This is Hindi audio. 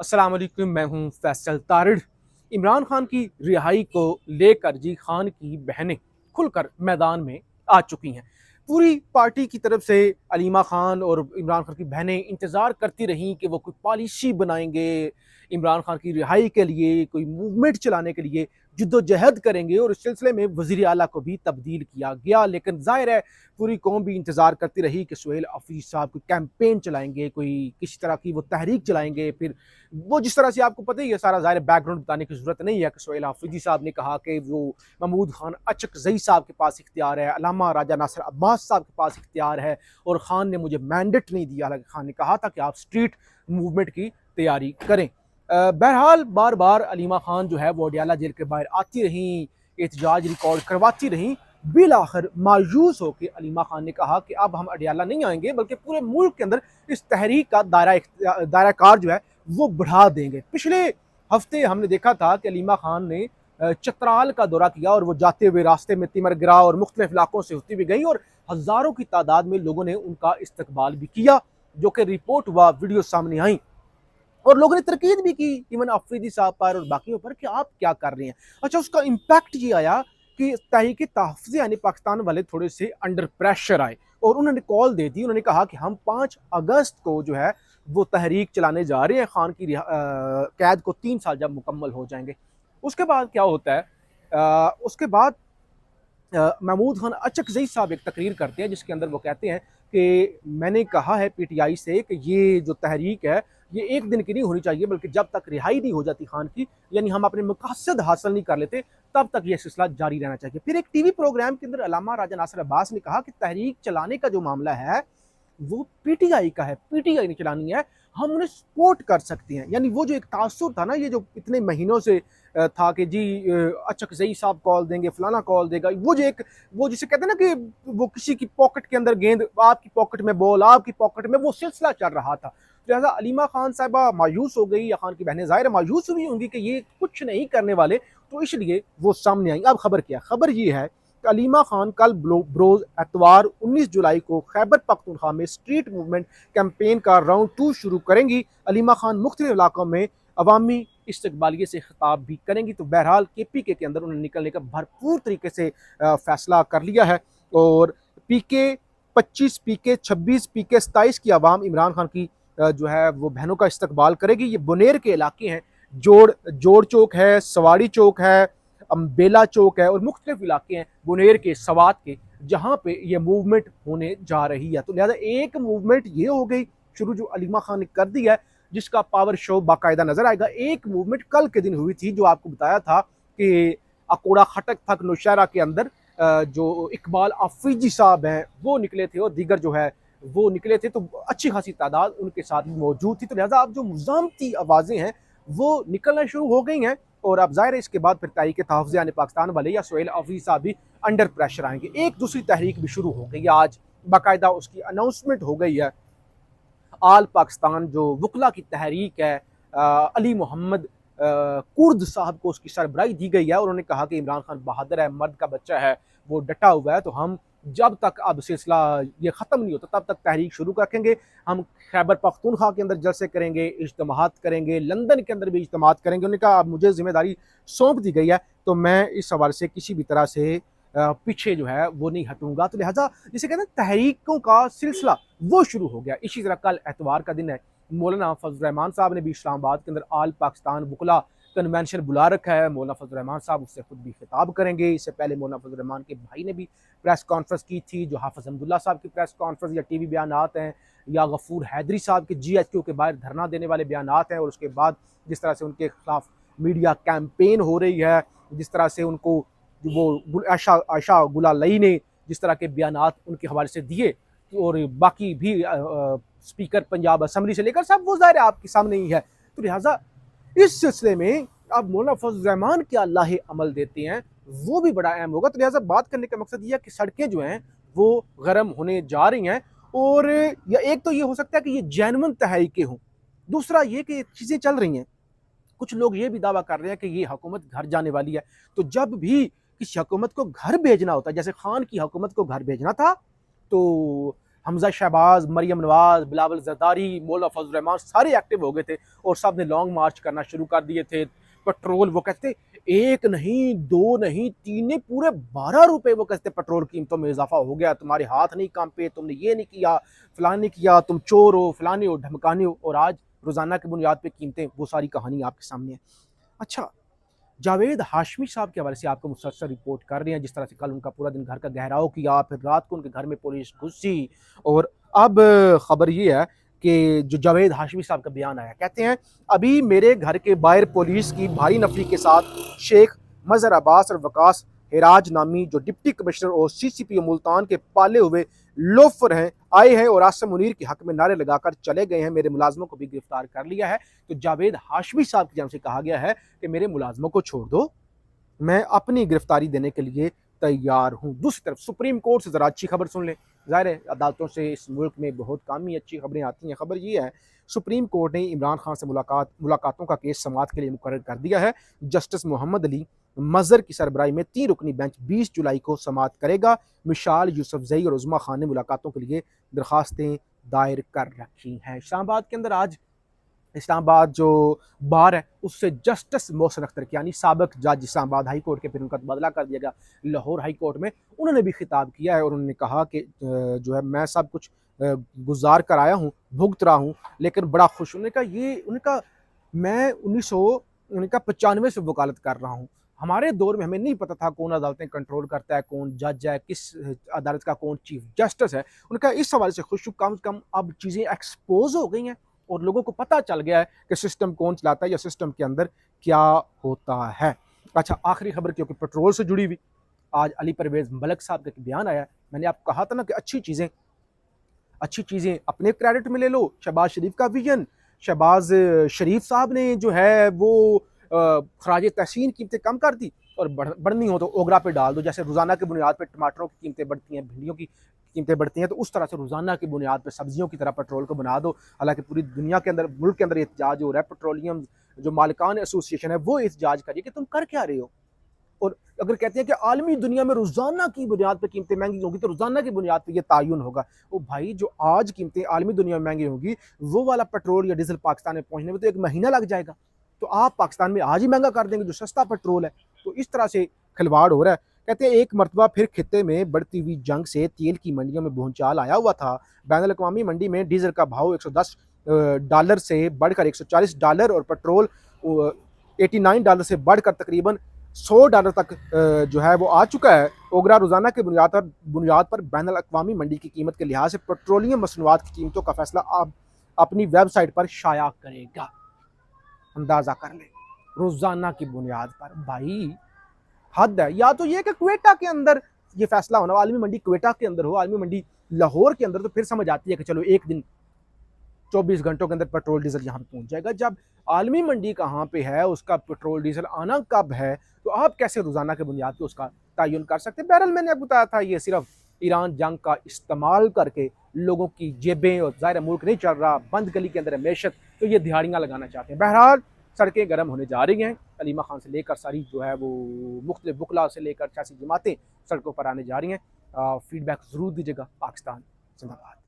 अस्सलाम वालेकुम, मैं हूं फैसल तारिड़। इमरान खान की रिहाई को लेकर जी खान की बहनें खुलकर मैदान में आ चुकी हैं। पूरी पार्टी की तरफ से अलीमा खान और इमरान खान की बहनें इंतज़ार करती रहीं कि वो कोई पॉलिसी बनाएंगे, इमरान खान की रिहाई के लिए कोई मूवमेंट चलाने के लिए जद्दोजहद करेंगे, और इस सिलसिले में वज़ीर आला को भी तब्दील किया गया। लेकिन ज़ाहिर है पूरी कौम भी इंतज़ार करती रही कि सुहेल हफीज़ साहब कोई कैंपेन चलाएंगे, कोई किसी तरह की वो तहरीक चलाएंगे। फिर वो जिस तरह से आपको पता ही है, सारा ज़ाहिर बैकग्राउंड बताने की ज़रूरत नहीं है कि सुहेल हाफिज़ी साहब ने कहा कि वो महमूद खान अचकज़ई साहब के पास इख्तियार है, अल्लामा राजा नासिर अब्बास साहब के पास इख्तियार है, और खान ने मुझे मैंडेट नहीं दिया। हालांकि खान ने कहा था कि आप स्ट्रीट मूवमेंट की तैयारी करें। बहरहाल बार बार अलीमा खान जो है वो अडियाला जेल के बाहर आती रहीं, एहतजाज रिकॉर्ड करवाती रहीं। बिल आखिर मायूस होकर अलीमा खान ने कहा कि अब हम अडियाला नहीं आएंगे, बल्कि पूरे मुल्क के अंदर इस तहरीक का दायरा कार जो है वो बढ़ा देंगे। पिछले हफ्ते हमने देखा था कि अलीमा खान ने चतराल का दौरा किया, और वो जाते हुए रास्ते में तिमरगरा और मुख्तलिफ इलाकों से होती हुई गई, और हज़ारों की तादाद में लोगों ने उनका इस्तकबाल भी किया, जो कि रिपोर्ट हुआ, वीडियो सामने आई, और लोगों ने तरकीद भी की इवन अफरीदी साहब पर और बाकियों पर कि आप क्या कर रहे हैं। अच्छा, उसका इम्पैक्ट ये आया कि तहरीक तहफ़्फ़ुज़ यानी पाकिस्तान वाले थोड़े से अंडर प्रेशर आए, और उन्होंने कॉल दे दी। उन्होंने कहा कि हम 5 अगस्त को जो है वो तहरीक चलाने जा रहे हैं, खान की कैद को 3 साल जब मुकम्मल हो जाएंगे। उसके बाद क्या होता है, उसके बाद महमूद खान अचकज़ई साहब एक तकरीर करते हैं, जिसके अंदर वो कहते हैं कि मैंने कहा है पीटीआई से कि ये जो तहरीक है ये एक दिन की नहीं होनी चाहिए, बल्कि जब तक रिहाई नहीं हो जाती खान की, यानी हम अपने मकसद हासिल नहीं कर लेते, तब तक यह सिलसिला जारी रहना चाहिए। फिर एक टीवी प्रोग्राम के अंदर अल्लामा राजा नासिर अब्बास ने कहा कि तहरीक चलाने का जो मामला है वो पीटीआई का है, पीटीआई ने चलानी है, हम उन्हें सपोर्ट कर सकते हैं। यानी वो जो एक तासुर था ना, ये जो इतने महीनों से था कि जी अचकज़ई साहब कॉल देंगे, फलाना कॉल देगा, वो जो एक वो जिसे कहते हैं ना कि वो किसी की पॉकेट के अंदर गेंद, आपकी पॉकेट में बॉल, आपकी पॉकेट में, वो सिलसिला चल रहा था। लिहाजा अलीमा खान साहिबा मायूस हो गई, या खान की बहनें ज़ाहिर मायूस हुई होंगी कि ये कुछ नहीं करने वाले, तो इसलिए वो सामने आई। अब खबर क्या, खबर ये है कि अलीमा खान कल बरोज एतवार 19 जुलाई को खैबर पख्तूनख्वा में स्ट्रीट मूवमेंट कैंपेन का राउंड 2 शुरू करेंगी। अलीमा खान मुख्तलिफ इलाकों में अवामी इस्तकबालिये से खिताब भी करेंगी। तो बहरहाल KPK के अंदर उन्होंने निकलने का भरपूर तरीके से फैसला कर लिया है, और PK 25, PK 26, PK 27 की आवाम इमरान खान की जो है वो बहनों का इस्तकबाल करेगी। ये बुनेर के इलाके हैं, जोड़ चौक है, सवारी चौक है, बेला चौक है, और मुख्तलिफ इलाके हैं बुनेर के, सवात के, जहाँ पे ये मूवमेंट होने जा रही है। तो लिहाजा एक मूवमेंट ये हो गई शुरू जो अलीमा खान ने कर दी है, जिसका पावर शो बाकायदा नजर आएगा। एक मूवमेंट कल के दिन हुई थी, जो आपको बताया था कि अकोड़ा खटक तक नौशहरा के अंदर जो इकबाल आफरीदी साहब हैं वो निकले थे, और दीगर जो है वो निकले थे, तो अच्छी खासी तादाद उनके साथ भी मौजूद थी। तो लिहाजा अब जो मुज़ामती आवाज़ें हैं वो निकलना शुरू हो गई हैं, और अब ज़ाहिर है इसके बाद फिर तहरीक तहफ़्फ़ुज़ यानी पाकिस्तान वाले या सुहेल हफीज़ साहब भी अंडर प्रेशर आएंगे। एक दूसरी तहरीक भी शुरू हो गई है, आज बाकायदा उसकी अनाउंसमेंट हो गई है। आल पाकिस्तान जो वकला की तहरीक है, अली मोहम्मद कुर्द साहब को उसकी सरबराही दी गई है, और उन्होंने कहा कि इमरान खान बहादुर है, मर्द का बच्चा है, वो डटा हुआ है, तो हम जब तक अब सिलसिला ये ख़त्म नहीं होता तब तक तहरीक शुरू रखेंगे। हम खैबर पख्तूनख्वा के अंदर जलसे करेंगे, इज्तिमात करेंगे, लंदन के अंदर भी इज्तिमात करेंगे। उन्होंने कहा अब मुझे जिम्मेदारी सौंप दी गई है, तो मैं इस हवाले से किसी भी तरह से पीछे जो है वो नहीं हटूंगा। तो लिहाजा जिसे कहते हैं तहरीकों का सिलसिला वो शुरू हो गया। इसी तरह कल एतवार का दिन है, मौलाना फजल रहमान साहब ने भी इस्लामाबाद के अंदर आल पाकिस्तान वकला कन्वेंशन बुला रखा है। मौलाना फजल रहमान साहब उससे खुद भी खिताब करेंगे। इससे पहले मौलाना फजल रहमान के भाई ने भी प्रेस कॉन्फ्रेंस की थी, जो हाफिज अहमदुल्ला साहब की प्रेस कॉन्फ्रेंस या टीवी बयानात हैं, या गफूर हैदरी साहब के GHQ के बाहर धरना देने वाले बयानात हैं, और उसके बाद जिस तरह से उनके खिलाफ मीडिया कैंपेन हो रही है, जिस तरह से उनको वो आयशा गुलालई ने जिस तरह के बयानात उनके हवाले से दिए, और बाकी भी स्पीकर पंजाब असम्बली से लेकर सब वो ज़ाहिर है आपके सामने ही है। तो लिहाजा इस सिलसिले में अब मौलाना फजल रहमान क्या अल्लाह अमल देते हैं वो भी बड़ा अहम होगा। तो लिहाजा बात करने का मकसद ये है कि सड़कें जो हैं वो गर्म होने जा रही हैं, और या एक तो ये हो सकता है कि ये जेन्युइन तहरीकें हों, दूसरा ये कि चीज़ें चल रही हैं। कुछ लोग ये भी दावा कर रहे हैं कि ये हुकूमत घर जाने वाली है। तो जब भी किसी हुकूमत को घर भेजना होता है, जैसे खान की हुकूमत को घर भेजना था, तो हमजा शहबाज, मरियम नवाज, बिलावल जरदारी, मौलाना फजल रहमान सारे एक्टिव हो गए थे और सब ने लॉन्ग मार्च करना शुरू कर दिए थे। पेट्रोल वो कहते एक नहीं, दो नहीं, तीन नहीं, पूरे 12 रुपए वो कहते पेट्रोल कीमतों में इजाफा हो गया, तुम्हारे हाथ नहीं कांपे, तुमने ये नहीं किया, फलान नहीं किया, तुम चोर हो, फलाने हो, ढमकाने हो। और आज रोजाना की बुनियाद पे कीमतें, वो सारी कहानी आपके सामने है। अच्छा, जावेद हाशमी साहब के हवाले से आपको मुसलसल रिपोर्ट कर रहे हैं, जिस तरह से कल उनका पूरा दिन घर का घेराव किया, फिर रात को उनके घर में पुलिस घुसी, और अब खबर ये है कि जो जावेद हाशमी साहब का बयान आया, कहते हैं अभी मेरे घर के बाहर पुलिस की भारी नफरी के साथ शेख मजहर अब्बास और वकास हिराज नामी जो डिप्टी कमिश्नर और CCP मुल्तान के पाले हुए लोफर हैं आए हैं और आसिम मुनीर के हक में नारे लगाकर चले गए हैं। मेरे मुलाजमों को भी गिरफ्तार कर लिया है। तो जावेद हाशमी साहब की जानब से कहा गया है कि मेरे मुलाजमों को छोड़ दो, मैं अपनी गिरफ्तारी देने के लिए तैयार हूँ। दूसरी तरफ सुप्रीम कोर्ट से ज़रा अच्छी खबर सुन लें। ज़ाहिर है अदालतों से इस मुल्क में बहुत कम ही अच्छी खबरें आती हैं। खबर ये है, सुप्रीम कोर्ट ने इमरान खान से मुलाकातों का केस समाअत के लिए मुकर्रर कर दिया है। जस्टिस मोहम्मद अली मजहर की सरबराही में 3 रुकनी बेंच 20 जुलाई को समाअत करेगा। मिशाल यूसुफजई और उज़मा खान ने मुलाकातों के लिए दरखास्तें दायर कर रखी हैं। इस्लामाबाद के अंदर आज इस्लामाबाद जो बार है उससे जस्टिस मोहसिन अख्तर की, यानी साबिक जज इस्लामाबाद हाई कोर्ट के, फिर उनका तबादला कर दिया गया लाहौर हाई कोर्ट में, उन्होंने भी खिताब किया है और उन्होंने कहा कि जो है मैं सब कुछ गुजार कर आया हूँ, भुगत रहा हूँ, लेकिन बड़ा खुश। उन्होंने कहा मैं 1995 से वकालत कर रहा हूँ, हमारे दौर में हमें नहीं पता था कौन अदालतें कंट्रोल करता है, कौन जज है, किस अदालत का कौन चीफ जस्टिस है। उनका इस हवाले से खुश, कम से कम अब चीज़ें एक्सपोज हो गई हैं और लोगों को पता चल गया है कि सिस्टम कौन चलाता है या सिस्टम के अंदर क्या होता है। अच्छा, आखिरी खबर क्योंकि पेट्रोल से जुड़ी हुई, आज अली परवेज मलिक साहब का बयान आया है। मैंने आपको कहा था ना कि अच्छी चीज़ें अपने क्रेडिट में ले लो। शहबाज शरीफ का विजन, शहबाज शरीफ साहब ने जो है वो खराज तहसीन कीमतें कम कर दी और बढ़नी हो तो ओगरा पे डाल दो। जैसे रोज़ाना की बुनियाद पर टमाटरों की कीमतें बढ़ती हैं, भिंडियों की कीमतें बढ़ती हैं, तो उस तरह से रोज़ाना की बुनियाद पर सब्जियों की तरह पेट्रोल को बना दो। हालांकि पूरी दुनिया के अंदर, मुल्क के अंदर एहतजाज हो रहा है, पेट्रोलियम जो मालिकान एसोसिएशन है वो एहतजाज करिए कि तुम कर क्या रहे हो। और अगर कहते हैं कि आलमी दुनिया में रोज़ाना की बुनियाद पर कीमतें महंगी होंगी तो रोज़ाना की बुनियाद पर यह तयन होगा। वो भाई, जो आज कीमतें आलमी दुनिया में महंगी होंगी, वो वाला पेट्रोल या डीजल पाकिस्तान में पहुंचने में तो 1 महीना लग जाएगा। तो आप पाकिस्तान में आज ही महंगा कर देंगे जो सस्ता पेट्रोल है। तो इस तरह से खिलवाड़ हो रहा है। कहते हैं एक मरतबा फिर खित्ते में बढ़ती हुई जंग से तेल की मंडियों में भूचाल आया हुआ था। बैनुल अक़वामी मंडी में डीजल का भाव $110 से बढ़कर $140 और पेट्रोल $89 से बढ़कर तकरीबन $100 तक जो है वो आ चुका है। ओगरा रोज़ाना की बुनियाद पर बैनुल अक़वामी मंडी की कीमत के लिहाज से पेट्रोलियम मसनूआत की कीमतों का फैसला आप अपनी वेबसाइट पर शाया करेगा। अंदाज़ा कर ले, रोज़ाना की बुनियाद पर। भाई हद है। या तो ये कि क्वेटा के अंदर ये फैसला होना, आलमी मंडी क्वेटा के अंदर हो, आलमी मंडी लाहौर के अंदर, तो फिर समझ आती है कि चलो एक दिन 24 घंटों के अंदर पेट्रोल डीजल यहाँ पे पहुंच जाएगा। जब आलमी मंडी कहाँ पे है, उसका पेट्रोल डीजल आना कब है, तो आप कैसे रोज़ाना की बुनियाद पर उसका तयन कर सकते हैं। बहरहाल मैंने आपको बताया था, ये सिर्फ ईरान जंग का इस्तेमाल करके लोगों की जेबें, और ज़ाहिर मुल्क नहीं चल रहा, बंद गली के अंदर है मैशत, तो ये दिहाड़ियाँ लगाना चाहते हैं। बहरहाल सड़कें गर्म होने जा रही हैं। अलीमा खान से लेकर सारी जो है वो मुख्तलिफ बुकला से लेकर सियासी जमातें सड़कों पर आने जा रही हैं। फीडबैक ज़रूर दीजिएगा। पाकिस्तान जिंदाबाद।